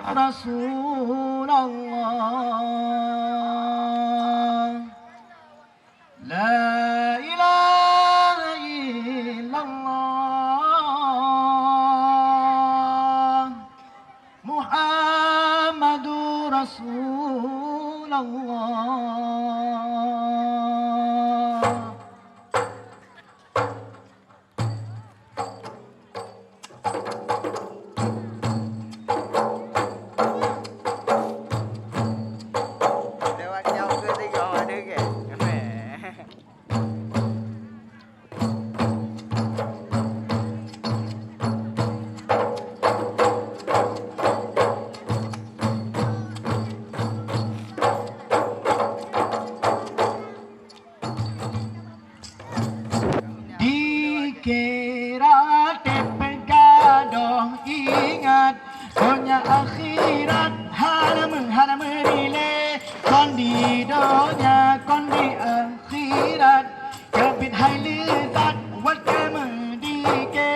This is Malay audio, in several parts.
Rasulullah. La ilaha illallah. Muhammadur Rasulullah. Dikira terpegadoh ingat Konya akhirat hana merile Kondi donya kondi akhirat Kebit hai lezat wat kemedike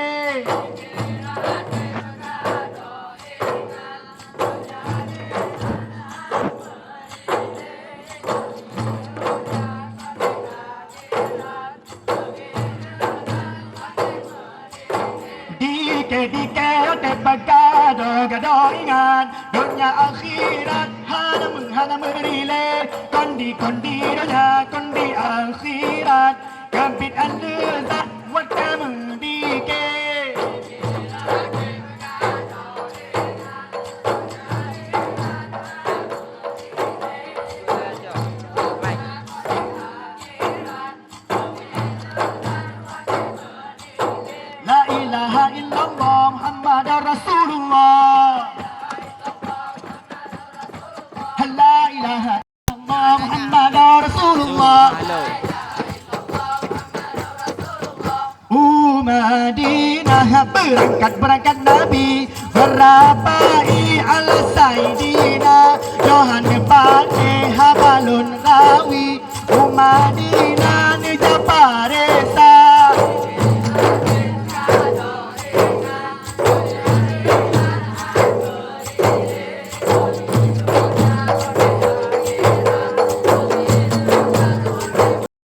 Dike terpegado ingat dunia akhirat hana merile kondi dunia kondi akhirat kebit lezat wat kemedike La ilaha illallah Muhammad Rasulullah. La ilaha illallah Muhammad Rasulullah. Madinah berangkat Nabi berapai ala Sayyidina Yohan